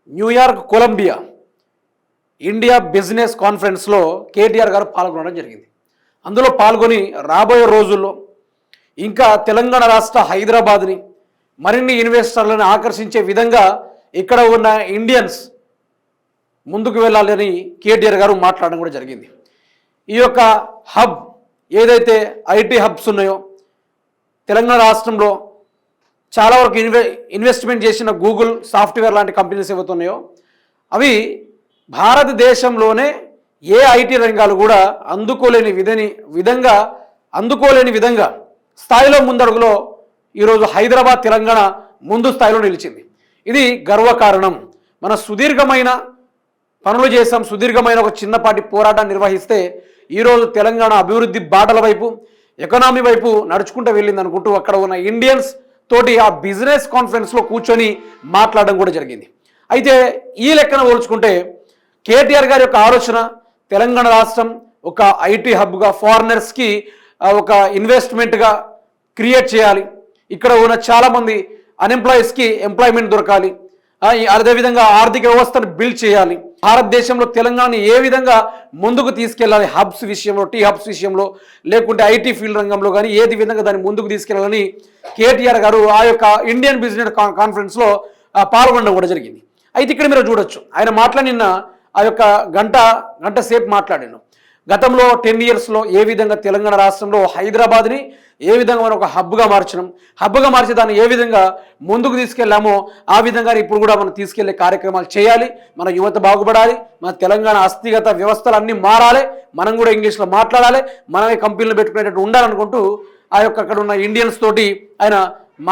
New York Colombia India business కాన్ఫరెన్స్లో కేటీఆర్ గారు పాల్గొనడం జరిగింది. అందులో పాల్గొని రాబోయే రోజుల్లో ఇంకా తెలంగాణ రాష్ట్ర హైదరాబాద్ని మరిన్ని ఇన్వెస్టర్లను ఆకర్షించే విధంగా ఇక్కడ ఉన్న ఇండియన్స్ ముందుకు వెళ్ళాలని కేటీఆర్ గారు మాట్లాడడం కూడా జరిగింది. ఈ యొక్క హబ్ ఏదైతే ఐటీ హబ్స్ ఉన్నాయో తెలంగాణ రాష్ట్రంలో చాలా వరకు ఇన్వెస్ట్మెంట్ చేసిన గూగుల్ సాఫ్ట్వేర్ లాంటి కంపెనీస్ ఏవైతే ఉన్నాయో అవి భారతదేశంలోనే ఏ ఐటీ రంగాలు కూడా అందుకోలేని విధంగా స్థాయిలో ముందడుగులో ఈరోజు హైదరాబాద్ తెలంగాణ ముందు స్థాయిలో నిలిచింది. ఇది గర్వకారణం. మన సుదీర్ఘమైన పనులు చేసాం, సుదీర్ఘమైన ఒక చిన్నపాటి పోరాటాన్ని నిర్వహిస్తే ఈరోజు తెలంగాణ అభివృద్ధి బాటల వైపు ఎకనామీ వైపు నడుచుకుంటూ వెళ్ళింది అనుకుంటూ అక్కడ ఉన్న ఇండియన్స్ తోటి ఆ బిజినెస్ కాన్ఫరెన్స్లో కూర్చొని మాట్లాడడం కూడా జరిగింది. అయితే ఈ లెక్కన పోల్చుకుంటే కేటీఆర్ గారి యొక్క ఆలోచన తెలంగాణ రాష్ట్రం ఒక ఐటీ హబ్గా ఫారినర్స్కి ఒక ఇన్వెస్ట్మెంట్గా క్రియేట్ చేయాలి, ఇక్కడ ఉన్న చాలామంది అన్ఎంప్లాయీస్కి ఎంప్లాయ్మెంట్ దొరకాలి, అదేవిధంగా ఆర్థిక వ్యవస్థను బిల్డ్ చేయాలి, భారతదేశంలో తెలంగాణని ఏ విధంగా ముందుకు తీసుకెళ్ళాలి హబ్స్ విషయంలో, టీ హబ్స్ విషయంలో, లేకుంటే ఐటీ ఫీల్డ్ రంగంలో కానీ ఏది విధంగా దాన్ని ముందుకు తీసుకెళ్లాలని కేటీఆర్ గారు ఆ యొక్క ఇండియన్ బిజినెస్ కాన్ఫరెన్స్లో పాల్గొనడం కూడా జరిగింది. అయితే ఇక్కడ మీరు చూడొచ్చు ఆయన మాట్లాడిన ఆ యొక్క గంట సేపు మాట్లాడాను. గతంలో 10 ఇయర్స్లో ఏ విధంగా తెలంగాణ రాష్ట్రంలో హైదరాబాద్ని ఏ విధంగా మనం ఒక హబ్గా మార్చి దాన్ని ఏ విధంగా ముందుకు తీసుకెళ్ళామో ఆ విధంగా ఇప్పుడు కూడా మనం తీసుకెళ్లే కార్యక్రమాలు చేయాలి, మన యువత బాగుపడాలి, మన తెలంగాణ అస్థిగత వ్యవస్థలు అన్నీ మారాలి, మనం కూడా ఇంగ్లీష్లో మాట్లాడాలి, మనమే కంపెనీలు పెట్టుకునేటట్టు ఉండాలనుకుంటూ ఆ యొక్క అక్కడ ఉన్న ఇండియన్స్ తోటి ఆయన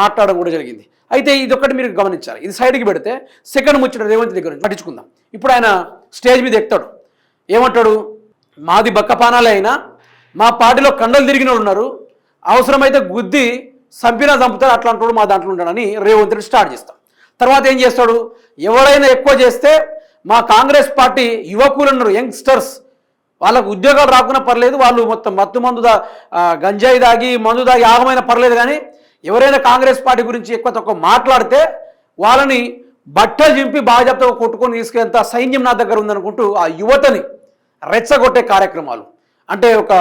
మాట్లాడడం కూడా జరిగింది. అయితే ఇదొక్కటి మీరు గమనించాలి. ఇది సైడ్కి పెడితే సెకండ్ ముచ్చట రేవంత్ దగ్గర నుంచి పట్టించుకుందాం. ఇప్పుడు ఆయన స్టేజ్ మీద ఎక్కుతాడు, ఏమంటాడు, మాది బక్కపానాలే అయినా మా పార్టీలో కండలు తిరిగిన వాళ్ళు ఉన్నారు, అవసరమైతే గుద్ది చంపుతారు, అట్లాంటి మా దాంట్లో ఉంటాడని రేవంత్ రెడ్డి స్టార్ట్ చేస్తాం. తర్వాత ఏం చేస్తాడు, ఎవరైనా ఎక్కువ చేస్తే మా కాంగ్రెస్ పార్టీ యువకులు ఉన్నారు, యంగ్స్టర్స్, వాళ్ళకు ఉద్యోగాలు రాకున్నా పర్లేదు, వాళ్ళు మొత్తం మందు గంజాయి దాగి మందు దాగి ఆగమైనా పర్లేదు, కానీ ఎవరైనా కాంగ్రెస్ పార్టీ గురించి ఎక్కువ తక్కువ మాట్లాడితే వాళ్ళని బట్టలు చింపి బాగా కొట్టుకొని తీసుకెళ్తా సైన్యం నా దగ్గర ఉందనుకుంటూ ఆ యువతని రెచ్చగొట్టే కార్యక్రమాలు, అంటే ఒక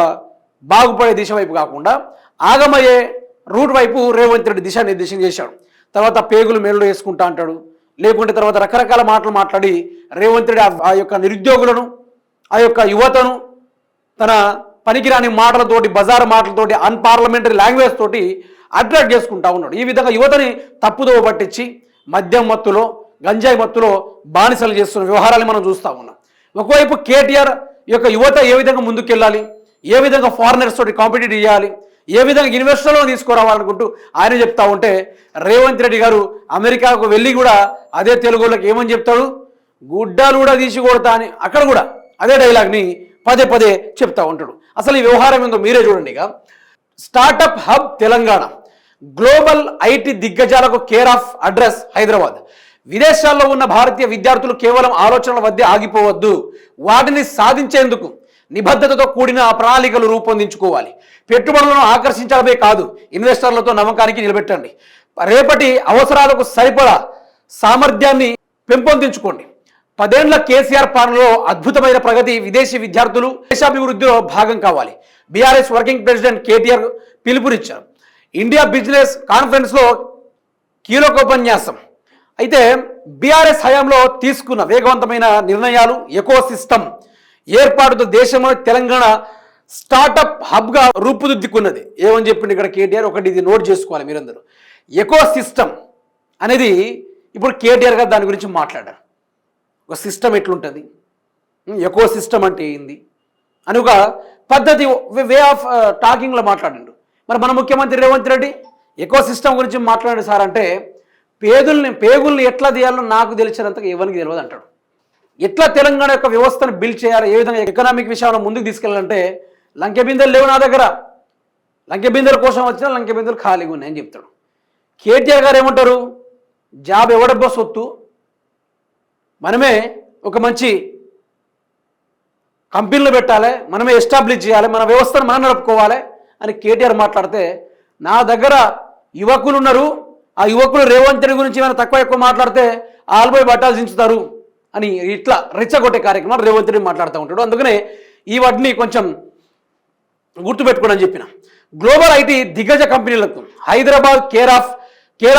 బాగుపడే దిశ వైపు కాకుండా ఆగమయ్యే రూట్ వైపు రేవంత్ రెడ్డి దిశానిర్దేశం చేశాడు. తర్వాత పేగులు మేళ్ళు వేసుకుంటా అంటాడు, లేకుంటే తర్వాత రకరకాల మాటలు మాట్లాడి రేవంత్ రెడ్డి ఆ యొక్క నిరుద్యోగులను ఆ యొక్క యువతను తన పనికిరాని మాటలతోటి బజారు మాటలతోటి అన్పార్లమెంటరీ లాంగ్వేజ్ తోటి అట్రాక్ట్ చేసుకుంటా ఉన్నాడు. ఈ విధంగా యువతని తప్పుదోవ పట్టించి మద్యం మత్తులో గంజాయి మత్తులో బానిసలు చేస్తున్న వ్యవహారాన్ని మనం చూస్తూ ఉన్నాం. ఒకవైపు కేటీఆర్ యొక్క యువత ఏ విధంగా ముందుకెళ్ళాలి, ఏ విధంగా ఫారినర్స్ తోటి కాంపిటీట్ చేయాలి, ఏ విధంగా ఇన్వెస్టర్లను తీసుకురావాలనుకుంటూ ఆయన చెప్తా ఉంటే రేవంత్ రెడ్డి గారు అమెరికాకు వెళ్ళి కూడా అదే తెలుగులోకి ఏమని చెప్తాడు, గుడ్డాలు కూడా తీసి కొడతా అని అక్కడ కూడా అదే డైలాగ్ని పదే చెప్తా ఉంటాడు. అసలు ఈ వ్యవహారం ఏందో మీరే చూడండి. ఇక startup hub Telangana, global IT దిగ్గజాలకు కేర్ ఆఫ్ అడ్రస్ హైదరాబాద్. విదేశాల్లో ఉన్న భారతీయ విద్యార్థులు కేవలం ఆలోచనల వద్ద ఆగిపోవద్దు, వాటిని సాధించేందుకు నిబద్ధతతో కూడిన ప్రణాళికలు రూపొందించుకోవాలి. పెట్టుబడులను ఆకర్షించడమే కాదు, ఇన్వెస్టర్లతో నమ్మకానికి నిలబెట్టండి. రేపటి అవసరాలకు సరిపడా సామర్థ్యాన్ని పెంపొందించుకోండి. 10 ఏళ్ల కేసీఆర్ పాలనలో అద్భుతమైన ప్రగతి, విదేశీ విద్యార్థులు దేశాభివృద్ధిలో భాగం కావాలి. బీఆర్ఎస్ వర్కింగ్ ప్రెసిడెంట్ కేటీఆర్ పిలుపునిచ్చారు. ఇండియా బిజినెస్ కాన్ఫరెన్స్లో కీలకోపన్యాసం. అయితే బీఆర్ఎస్ హయాంలో తీసుకున్న వేగవంతమైన నిర్ణయాలు, ఎకో సిస్టమ్ ఏర్పాటుతో దేశంలో తెలంగాణ స్టార్టప్ హబ్గా రూపుదిద్దుకున్నది. ఏమని చెప్పింది ఇక్కడ కేటీఆర్, ఒకటి ఇది నోట్ చేసుకోవాలి మీరందరూ. ఎకో సిస్టమ్ అనేది ఇప్పుడు కేటీఆర్ గారు దాని గురించి మాట్లాడారు. ఒక సిస్టమ్ ఎట్లుంటుంది, ఎకో సిస్టమ్ అంటే ఏంది అని ఒక పద్ధతి, వే ఆఫ్ టాకింగ్లో మాట్లాడిండు. మరి మన ముఖ్యమంత్రి రేవంత్ రెడ్డి ఎకో సిస్టమ్ గురించి మాట్లాడాడు సార్ అంటే, పేగుల్ని ఎట్లా తీయాలో నాకు తెలిసినంతగా ఎవరికి తెలియదు అంటాడు. ఎట్లా తెలంగాణ యొక్క వ్యవస్థను బిల్డ్ చేయాలి, ఏ విధంగా ఎకనామిక్ విషయంలో ముందుకు తీసుకెళ్ళాలంటే లంకె బిందెలు లేవు నా దగ్గర, లంకె బిందెల కోసం వచ్చినా లంకె బిందెలు ఖాళీగా ఉన్నాయని చెప్తాడు. కేటీఆర్ గారు ఏమంటారు, జాబ్ ఎవడబ్బో సొత్తు, మనమే ఒక మంచి కంపెనీలు పెట్టాలి, మనమే ఎస్టాబ్లిష్ చేయాలి, మన వ్యవస్థను మనం నడుపుకోవాలి అని కేటీఆర్ మాట్లాడితే, నా దగ్గర యువకులు ఉన్నారు, ఆ యువకులు రేవంత్ రెడ్డి గురించి ఏమైనా తక్కువ ఎక్కువ మాట్లాడితే ఆల్బోయ్ బట్టాలు దించుతారు అని ఇట్లా రెచ్చగొట్టే కార్యక్రమాలు రేవంత్ రెడ్డి మాట్లాడుతూ ఉంటాడు. అందుకనే ఈ వాటిని కొంచెం గుర్తుపెట్టుకోండి అని చెప్పిన. గ్లోబల్ ఐటీ దిగ్గజ కంపెనీలకు హైదరాబాద్ కేర్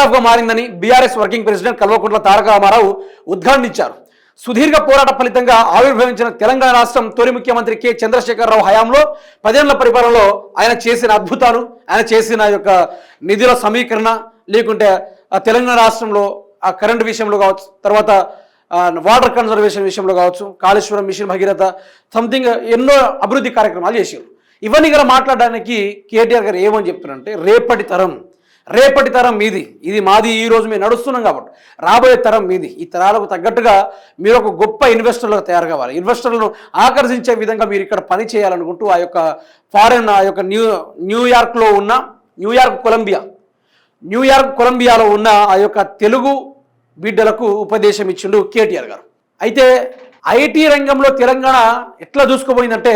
ఆఫ్గా మారిందని BRS working president Kalvakuntla Taraka Ramarao ఉద్ఘాటించారు. సుదీర్ఘ పోరాట ఫలితంగా ఆవిర్భవించిన తెలంగాణ రాష్ట్రం తొలి ముఖ్యమంత్రి కె చంద్రశేఖరరావు హయాంలో 10 ఏళ్ల పరిపాలనలో ఆయన చేసిన అద్భుతాలు, ఆయన చేసిన యొక్క నిధుల సమీకరణ, లేకుంటే తెలంగాణ రాష్ట్రంలో ఆ కరెంటు విషయంలో కావచ్చు, తర్వాత వాటర్ కన్జర్వేషన్ విషయంలో కావచ్చు, కాళేశ్వరం మిషన్ భగీరథ, సంథింగ్ ఎన్నో అభివృద్ధి కార్యక్రమాలు చేశారు. ఇవన్నీ కూడా మాట్లాడడానికి కేటీఆర్ గారు ఏమని చెప్తున్నారంటే రేపటి తరం మీది, ఇది మాది, ఈ రోజు మేము నడుస్తున్నాం కాబట్టి రాబోయే తరం మీది. ఈ తరాలకు తగ్గట్టుగా మీరు ఒక గొప్ప ఇన్వెస్టర్లుగా తయారు కావాలి. ఇన్వెస్టర్లను ఆకర్షించే విధంగా మీరు ఇక్కడ పని చేయాలనుకుంటూ ఆ యొక్క ఫారెన్, ఆ యొక్క న్యూయార్క్ కొలంబియాలో ఉన్న ఆ యొక్క తెలుగు బిడ్డలకు ఉపదేశం ఇచ్చిండు కేటీఆర్ గారు. అయితే ఐటీ రంగంలో తెలంగాణ ఎట్లా దూసుకుపోయిందంటే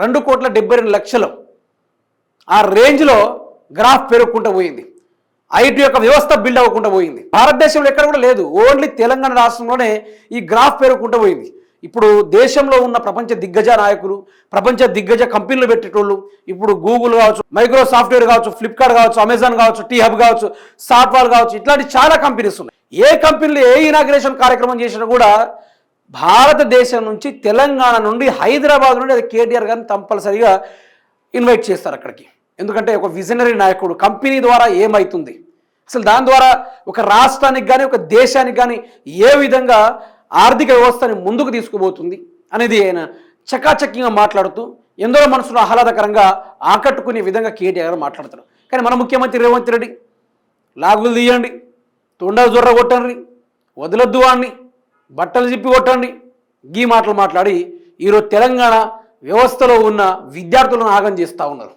2,72,00,000 ఆ రేంజ్లో గ్రాఫ్ పెరుగుకుంటూ పోయింది. ఐటీ యొక్క వ్యవస్థ బిల్డ్ అవ్వకుండా పోయింది. భారతదేశంలో ఎక్కడ కూడా లేదు, ఓన్లీ తెలంగాణ రాష్ట్రంలోనే ఈ గ్రాఫ్ పెరుగుకుంటూ పోయింది. ఇప్పుడు దేశంలో ఉన్న ప్రపంచ దిగ్గజ నాయకులు, ప్రపంచ దిగ్గజ కంపెనీలు పెట్టేటోళ్ళు, ఇప్పుడు గూగుల్ కావచ్చు, మైక్రోసాఫ్ట్వేర్ కావచ్చు, ఫ్లిప్కార్ట్ కావచ్చు, అమెజాన్ కావచ్చు, టీ హబ్ కావచ్చు, సాఫ్ట్వేర్ కావచ్చు, ఇట్లాంటి చాలా కంపెనీస్ ఉన్నాయి. ఏ కంపెనీలు ఏ ఇనాగ్రేషన్ కార్యక్రమం చేసినా కూడా భారతదేశం నుంచి, తెలంగాణ నుండి, హైదరాబాద్ నుండి అది కేటీఆర్ గారిని కంపల్సరీగా ఇన్వైట్ చేస్తారు అక్కడికి. ఎందుకంటే ఒక విజనరీ నాయకుడు, కంపెనీ ద్వారా ఏమవుతుంది, అసలు దాని ద్వారా ఒక రాష్ట్రానికి కానీ ఒక దేశానికి కానీ ఏ విధంగా ఆర్థిక వ్యవస్థని ముందుకు తీసుకుపోతుంది అనేది ఆయన చకాచక్యంగా మాట్లాడుతూ ఎందరో మనసులో ఆహ్లాదకరంగా ఆకట్టుకునే విధంగా కేటీఆర్ గారు మాట్లాడతారు. కానీ మన ముఖ్యమంత్రి రేవంత్ రెడ్డి లాగులు తీయండి, తొండ జొర్ర కొట్టండి, వదలొద్దు వాడిని, బట్టలు చిప్పి కొట్టండి, ఈ మాటలు మాట్లాడి ఈరోజు తెలంగాణ వ్యవస్థలో ఉన్న విద్యార్థులను ఆగం చేస్తూ ఉన్నారు.